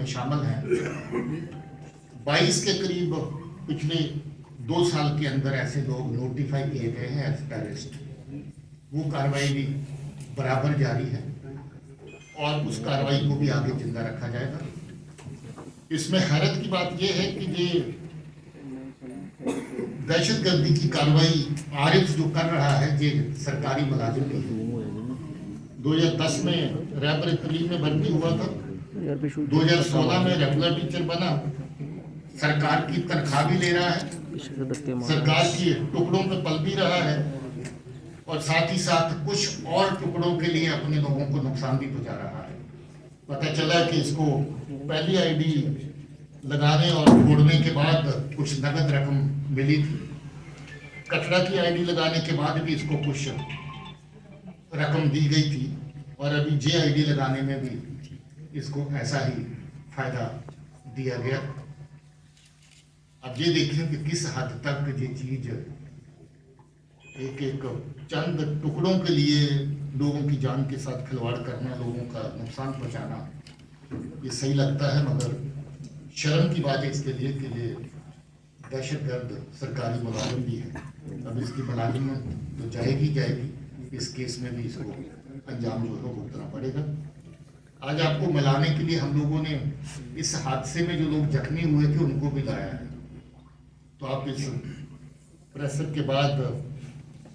शामिल हैं, 22 के करीब पिछले 2 साल के अंदर ऐसे लोग नोटिफाई किए गए हैं एज टेररिस्ट। वो कार्रवाई भी बराबर जारी है और उस कार्रवाई को भी आगे जिंदा रखा जाएगा। इसमें हैरत की बात यह है कि ये दहशतगर्दी की कार्रवाई आरिफ जो कर रहा है ये सरकारी मुलाजिम भी है। 2010 में रैबर तलीम में भर्ती हुआ था, 2016 में रेगुलर टीचर बना, सरकार की तनख्वाह भी ले रहा है, सरकार के टुकड़ों पे पल भी रहा है और साथ ही साथ कुछ और टुकड़ों के लिए अपने लोगों को नुकसान भी पहुंचा रहा है। पता चला कि इसको पहली आईडी लगाने और छोड़ने के बाद कुछ नगद रकम मिली थी, कचरा की आईडी लगाने के बाद भी इसको कुछ रकम दी गई थी और अभी जे आईडी लगाने में भी इसको ऐसा ही फायदा दिया गया। अब ये देखें कि किस हद तक ये चीज एक एक चंद टुकड़ों के लिए लोगों की जान के साथ खिलवाड़ करना, लोगों का नुकसान पहुंचाना, ये सही लगता है मगर शर्म की बात है इसके लिए कि ये दहशतगर्द सरकारी मुलाजिम भी है। अब इसकी मुलाजिमत तो जाएगी, इस केस में भी इसको अंजाम जो है भुगतना पड़ेगा। आज आपको मिलाने के लिए हम लोगों ने इस हादसे में जो लोग जख्मी हुए थे उनको भी लाया है, तो आप इस प्रेस के बाद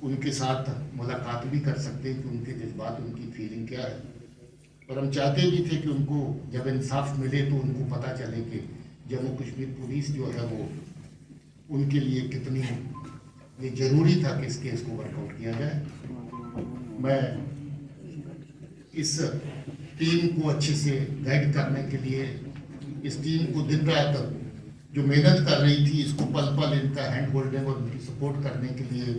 उनके साथ मुलाकात भी कर सकते हैं कि उनके जज्बात, उनकी फीलिंग क्या है। और हम चाहते भी थे कि उनको जब इंसाफ मिले तो उनको पता चले कि जम्मू कश्मीर पुलिस जो है वो उनके लिए कितनी ये जरूरी था कि इस केस को वर्कआउट किया जाए। मैं इस टीम को अच्छे से गाइड करने के लिए, इस टीम को दिन रात जो मेहनत कर रही थी इसको पल पल इनका हैंड होल्डिंग और उनकी सपोर्ट करने के लिए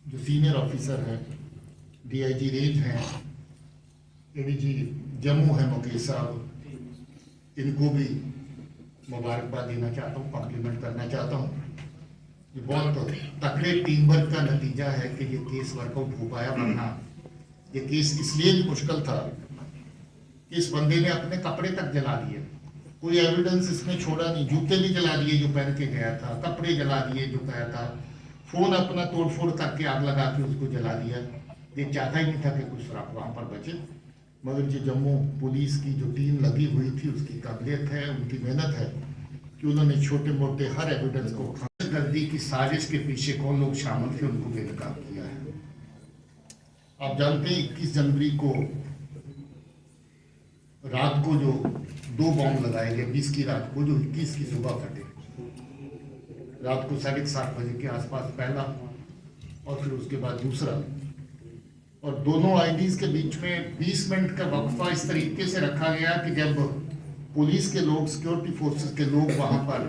जो सीनियर ऑफिसर हैं, डीआईजी रेंज हैं, एडीजी जम्मू है मुकेश साहब, इनको भी मुबारकबाद देना चाहता हूँ, कॉम्प्लीमेंट करना चाहता हूँ। ये बहुत तकड़े टीम वर्क का नतीजा है कि ये केस वर्कआउट हो पाया, वरना ये केस इसलिए भी मुश्किल था कि इस बंदे ने अपने कपड़े तक जला दिए, कोई एविडेंस इसने छोड़ा नहीं, जूते भी जला दिए जो पहन के गया था, कपड़े जला दिए जो गया था, फोन अपना तोड़फोड़ करके आग लगा के उसको जला दिया। ये चाहता ही नहीं था कि कुछ सुराग वहाँ पर बचे, मगर जो जम्मू पुलिस की जो टीम लगी हुई थी उसकी काबिलियत है, उनकी मेहनत है कि उन्होंने छोटे मोटे हर एविडेंस को, दहशतगर्दी की साजिश के पीछे कौन लोग शामिल थे उनको बेनकाब किया है। आप जानते हैं 21 जनवरी को रात को जो 2 बॉम्ब लगाए गए, 20 की रात को, जो 21 की सुबह फटे। रात को 7:30 बजे के आसपास पहला और फिर उसके बाद दूसरा, और दोनों आईडीज के बीच में 20 मिनट का वक्फा इस तरीके से रखा गया कि जब पुलिस के लोग, सिक्योरिटी फोर्सेस के लोग वहां पर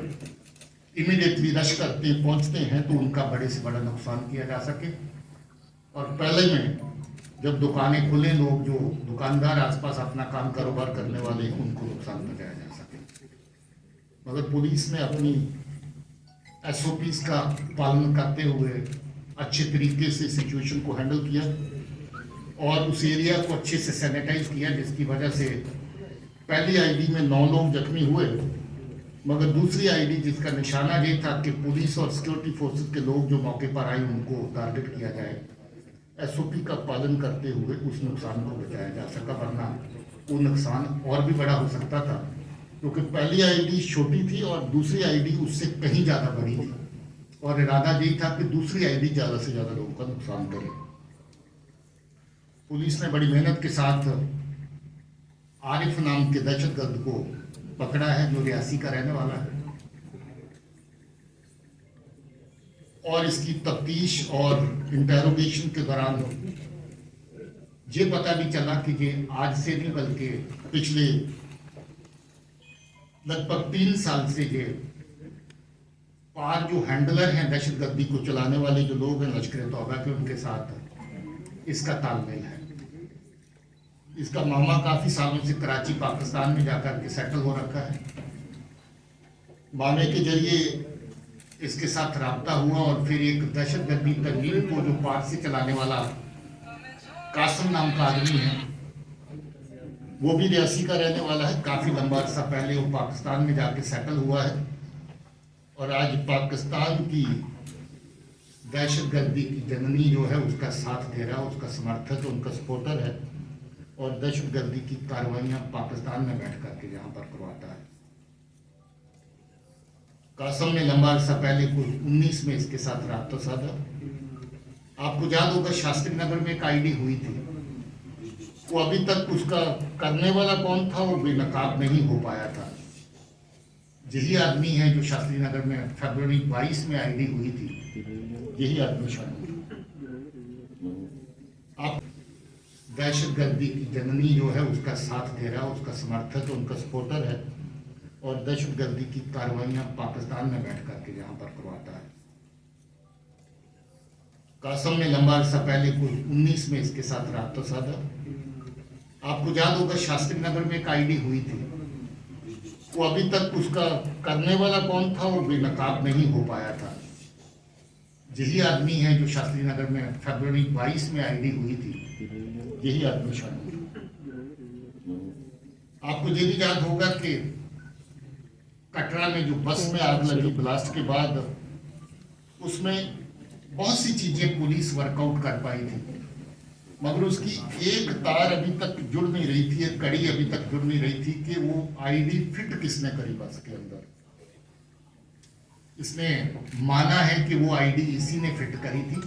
इमीडिएटली रश करते पहुंचते हैं तो उनका बड़े से बड़ा नुकसान किया जा सके। और पहले में जब दुकानें खुले, लोग जो दुकानदार आसपास अपना काम कारोबार करने वाले हैं उनको नुकसान पहुंचाया जा सके। मगर पुलिस ने अपनी एसओपीज का पालन करते हुए अच्छे तरीके से सिचुएशन को हैंडल किया और उस एरिया को अच्छे से सैनिटाइज किया, जिसकी वजह से पहली आईडी में 9 लोग जख्मी हुए, मगर दूसरी आईडी जिसका निशाना ये था कि पुलिस और सिक्योरिटी फोर्सेस के लोग जो मौके पर आए उनको टारगेट किया जाए, एसओपी का पालन करते हुए उस नुकसान को बचाया जा सका, वरना वो नुकसान और भी बड़ा हो सकता था, क्योंकि पहली आईडी छोटी थी और दूसरी आईडी उससे कहीं ज़्यादा बड़ी थी और इरादा यही था कि दूसरी आईडी ज़्यादा से ज़्यादा लोगों का नुकसान करे। पुलिस ने बड़ी मेहनत के साथ आरिफ नाम के दहशतगर्द को पकड़ा है, जो रियासी का रहने वाला है, और इसकी तफ्तीश और इंटेरोगेशन के दौरान ये पता भी चला कि ये आज से नहीं बल्कि पिछले लगभग 3 साल से ये पार जो हैंडलर हैं दहशतगर्दी को चलाने वाले जो लोग हैं लश्कर तौबा के, उनके साथ इसका तालमेल है। इसका मामा काफी सालों से कराची पाकिस्तान में जाकर के सेटल हो रखा है। मामे के जरिए इसके साथ राब्ता हुआ और फिर एक दहशतगर्दी तंजीम को जो पार से चलाने वाला कासिम नाम का आदमी है, वो भी रियासी का रहने वाला है। काफ़ी लंबा अर्सा पहले वो पाकिस्तान में जाके सेटल हुआ है और आज पाकिस्तान की दहशतगर्दी की जननी जो है उसका साथ दे रहा है, उसका समर्थक, उनका सपोर्टर है और दहशतगर्दी की कार्रवाइयाँ पाकिस्तान में बैठ करके यहाँ पर करवाता है। कासम ने लंबा अर्सा पहले कुछ 19 में इसके साथ राब्ता साधा। आपको याद होगा शास्त्री नगर में एक आईडी हुई थी, वो अभी तक उसका करने वाला कौन था वो बेनकाब नहीं हो पाया था। यही आदमी है जो शास्त्री नगर में फरवरी 22 में आईडी हुई थी, यही आदमी शामिल। आप दहशतगर्दी की जननी जो है उसका साथ दे रहा है, उसका समर्थक, उनका सपोर्टर है और दहशतगर्दी की कार्रवाइयाँ पाकिस्तान में बैठ करके यहाँ पर करवाता है। कासम ने लंबा अर्सा पहले कुछ 19 में इसके साथ राब्ता साधा। आपको याद होगा शास्त्री नगर में एक आईडी हुई थी, वो अभी तक उसका करने वाला कौन था वो बेनकाब नहीं हो पाया था। यही आदमी है जो शास्त्री नगर में फरवरी 22 में आईडी हुई थी, यही आदमी शामिल। आपको ये भी याद होगा कि कटरा में जो बस में आग लगी ब्लास्ट के बाद, उसमें बहुत सी चीजें पुलिस वर्कआउट कर पाई थी, मगर उसकी एक तार अभी तक जुड़ नहीं रही थी, एक कड़ी अभी तक जुड़ नहीं रही थी कि वो आईडी फिट किसने करी बस के अंदर। इसने माना है कि वो आईडी इसी ने फिट करी थी,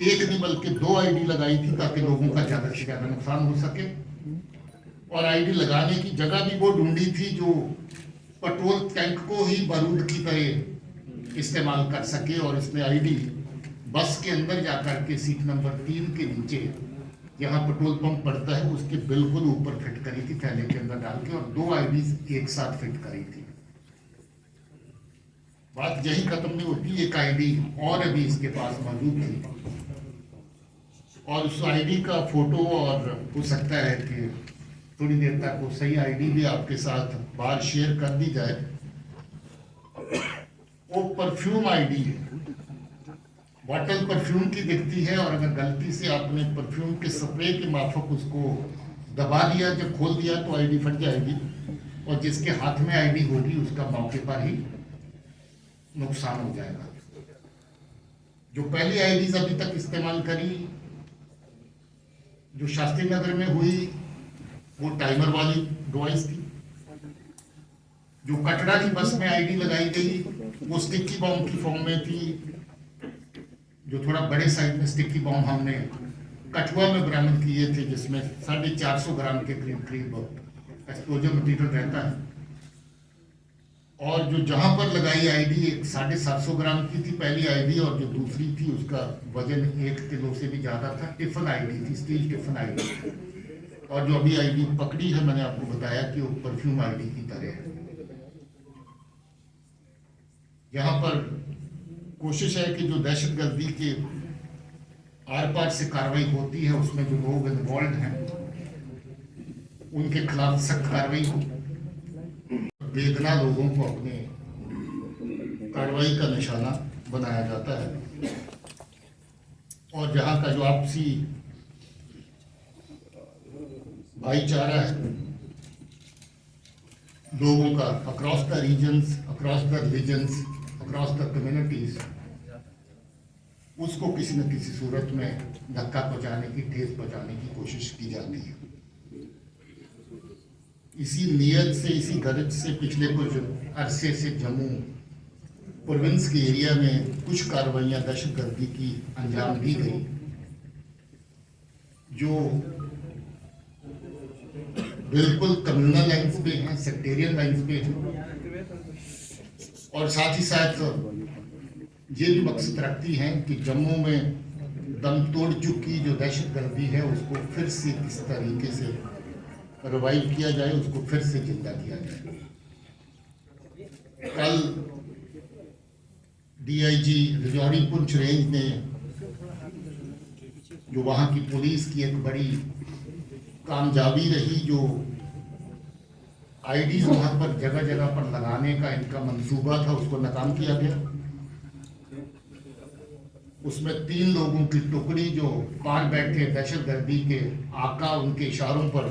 एक नहीं बल्कि 2 आईडी लगाई थी ताकि लोगों का ज्यादा से ज्यादा नुकसान हो सके। और आईडी लगाने की जगह भी वो ढूंढी थी जो पेट्रोल टैंक को ही बारूद की तरह इस्तेमाल कर सके, और इसने आईडी बस के अंदर जाकर के सीट नंबर 3 के नीचे जहाँ पेट्रोल पंप पड़ता है उसके बिल्कुल ऊपर फिट करी थी, थैले के अंदर डाल के, और 2 आईडीज एक साथ फिट करी थी। बात यही खत्म नहीं होती, एक आईडी और अभी इसके पास मौजूद थी और उस आईडी का फोटो, और हो सकता है कि थोड़ी देर तक वो सही आईडी भी आपके साथ बाहर शेयर कर दी जाए। वो परफ्यूम आईडी है, बॉटल परफ्यूम की दिखती है और अगर गलती से आपने परफ्यूम के स्प्रे के माफक उसको दबा दिया, जब खोल दिया तो आईडी फट जाएगी और जिसके हाथ में आईडी होगी उसका मौके पर ही नुकसान हो जाएगा। जो पहली आईडीज अभी तक इस्तेमाल करी जो शास्त्री नगर में हुई वो टाइमर वाली डिवाइस थी। जो कटरा की बस में आईडी लगाई गई वो स्टिकी बॉम्ब की फॉर्म में थी, जो थोड़ा बड़े साइज में स्टिकी बॉम्ब हमने कठुआ में बरामद किए थे, जिसमें 450 ग्राम के करीब एक्सप्लोजिव मटीरियल रहता है। और जो जहां पर लगाई आईडी 750 ग्राम की थी पहली आईडी, और जो दूसरी थी उसका वजन 1 किलो से भी ज्यादा था। टिफिन आईडी थी, स्टील टिफिन आईडी। और जो अभी आईडी पकड़ी है मैंने आपको बताया कि वो परफ्यूम आईडी की तरह है। यहाँ पर कोशिश है कि जो दहशतगर्दी के आर पार से कार्रवाई होती है उसमें जो लोग इन्वॉल्व हैं उनके खिलाफ सख्त कार्रवाई हो, बेगुनाह लोगों को अपने कार्रवाई का निशाना बनाया जाता है। और जहाँ का जो आपसी भाईचारा है लोगों का across the regions, across the religions, across the communities, उसको किसी न किसी सूरत में धक्का पहुंचाने की, ठेस पहुंचाने की कोशिश की जाती है। इसी नियत से, इसी गरज से पिछले कुछ अरसे से जम्मू प्रोविंस के एरिया में कुछ कार्रवाइयाँ दहशतगर्दी की अंजाम दी गई, जो बिल्कुल कम्युनल लाइन्स पे हैं, सेक्टेरियन लाइन्स पे हैं, और साथ ही साथ ये भी मकसद रखती हैं कि जम्मू में दम तोड़ चुकी जो दहशतगर्दी है उसको फिर से किस तरीके से रिवाइव किया जाए, उसको फिर से जिंदा किया जाए। कल डीआईजी राजौरी पुंछ रेंज ने, जो वहाँ की पुलिस की एक बड़ी कामयाबी रही, जो आईडीज वहाँ पर जगह जगह पर लगाने का इनका मंसूबा था, उसको नाकाम किया गया। उसमें 3 लोगों की टुकड़ी जो पार बैठे दहशतगर्दी के आका, उनके इशारों पर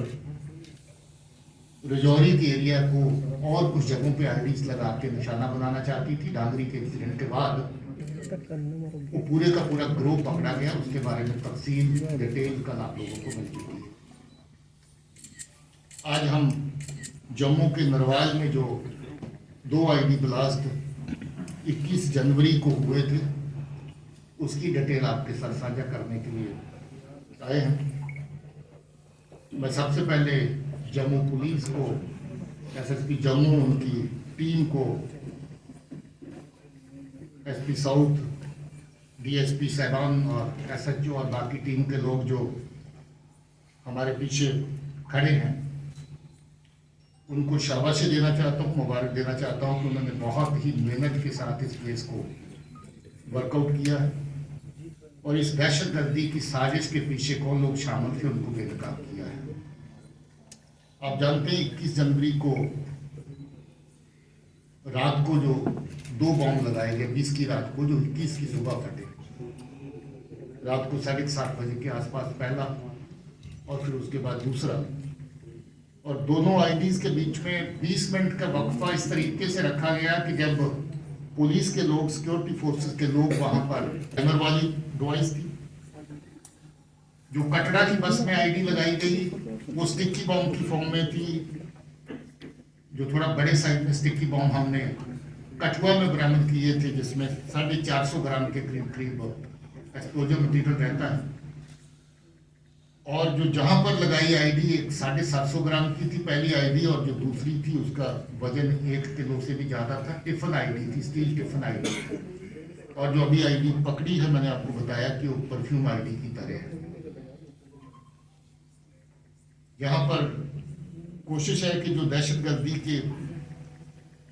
रजौरी के एरिया को और कुछ जगहों पे आईडीज लगा के निशाना बनाना चाहती थी। डांगरी के इंसिडेंट के बाद वो पूरे का पूरा ग्रुप पकड़ा गया। उसके बारे में तफसील डिटेल कल आप लोगों को मिल चुकी है। आज हम जम्मू के नरवाल में जो 2 आईडी ब्लास्ट 21 जनवरी को हुए थे, उसकी डिटेल आपके साथ साझा करने के लिए आए हैं। मैं सबसे पहले जम्मू पुलिस को, एसएसपी जम्मू, उनकी टीम को, एसपी साउथ, डीएसपी साहिबान और एसएचओ और बाकी टीम के लोग जो हमारे पीछे खड़े हैं, उनको शाबाशी देना चाहता हूँ, मुबारक देना चाहता हूँ कि उन्होंने बहुत ही मेहनत के साथ इस केस को वर्कआउट किया है और इस दहशतगर्दी की साजिश के पीछे कौन लोग शामिल थे उनको बेनकाब किया है। आप जानते हैं 21 जनवरी को रात को जो 2 बॉम्ब लगाए गए, 20 की रात को, जो 21 की सुबह फटे। रात को 7:30 बजे के आसपास पहला और फिर उसके बाद दूसरा, और दोनों आईडीज के बीच में 20 मिनट का वक्फा इस तरीके से रखा गया कि जब पुलिस के लोग, सिक्योरिटी फोर्सेस के लोग वहां पर टाइमर वाली डिवाइस थी, जो कटरा की बस में आईडी लगाई गई वो स्टिकी बॉम्ब की फॉर्म में थी। जो थोड़ा बड़े साइज में स्टिकी बॉम्ब हमने कठुआ में बरामद किए थे, जिसमें 450 ग्राम के करीब एक्सप्लोजिव मटीरियल रहता है। और जो जहां पर लगाई आईडी 750 ग्राम की थी पहली आईडी, और जो दूसरी थी उसका वजन 1 किलो से भी ज्यादा था। टिफन आईडी थी, स्टील टिफन आईडी। और जो अभी आईडी पकड़ी है, मैंने आपको बताया कि वो परफ्यूम आईडी की तरह है। यहाँ पर कोशिश है कि जो दहशतगर्दी के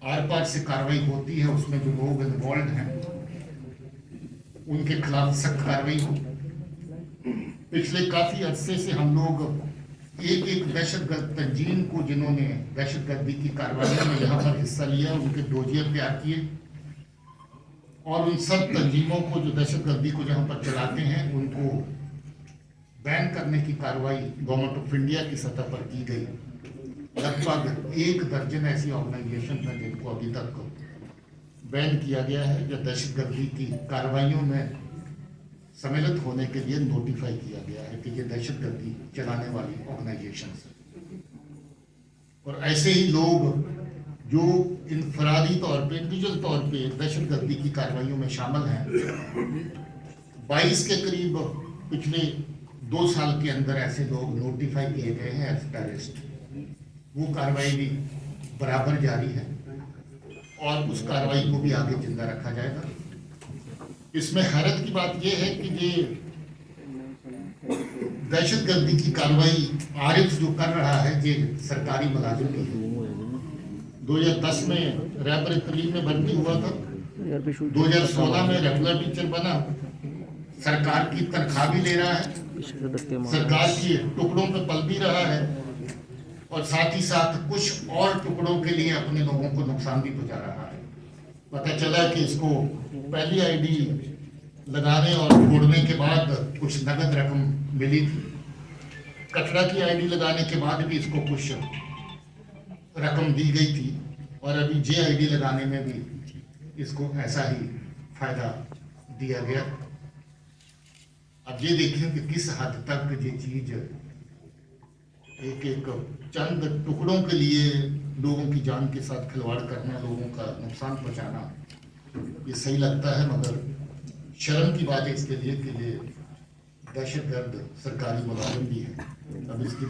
आर पार से कार्रवाई होती है, उसमें जो लोग इन्वॉल्व हैं उनके खिलाफ सख्त कार्रवाई हो। पिछले काफी अरसे से हम लोग एक दहशतगर्द तंजीम को, जिन्होंने दहशतगर्दी की कार्रवाई में यहाँ पर हिस्सा लिया, उनके डोजियर तैयार किए और उन सब तंजीमों को जो दहशतगर्दी को जहाँ पर चलाते हैं उनको बैन करने की कार्रवाई गवर्नमेंट ऑफ इंडिया की सतह पर की गई। लगभग 1 दर्जन ऐसी ऑर्गेनाइजेशन है जिनको अभी तक बैन किया गया है, जो दहशतगर्दी की कार्रवाइयों में सम्मिलित होने के लिए नोटिफाई किया गया है कि ये दहशतगर्दी चलाने वाली ऑर्गेनाइजेशन है। और ऐसे ही लोग जो इनफरादी तौर पे, इंडिविजुअल तौर पे दहशतगर्दी की कार्रवाइयों में शामिल हैं, 22 के करीब पिछले 2 साल के अंदर ऐसे लोग नोटिफाई किए गए हैं एज टेररिस्ट। वो कार्रवाई भी बराबर जारी है और उस कार्रवाई को भी आगे जिंदा रखा जाएगा। इसमें हैरत की बात यह है कि ये दहशतगर्दी की कार्रवाई आरिफ जो कर रहा है, ये सरकारी मुलाजिम भी है। 2010 में रैबर तलीम में भर्ती हुआ था, 2016 में रेगुलर टीचर बना, सरकार की तनख्वाह भी ले रहा है, सरकार के टुकड़ों पे पल भी रहा है और साथ ही साथ कुछ और टुकड़ों के लिए अपने लोगों को नुकसान भी पहुंचा रहा है। पता चला कि इसको पहली आईडी लगाने और छोड़ने के बाद कुछ नगद रकम मिली थी। कटरा की आईडी लगाने के बाद भी इसको कुछ रकम दी गई थी और अभी जे आईडी लगाने में भी इसको ऐसा ही फायदा दिया गया। अब ये देखें कि किस हद तक ये चीज एक चंद टुकड़ों के लिए लोगों की जान के साथ खिलवाड़ करना, लोगों का नुकसान पहुंचाना, ये सही लगता है, मगर शर्म की बात है इसके लिए कि ये दहशतगर्द सरकारी मुलाजिम भी है। अब इसकी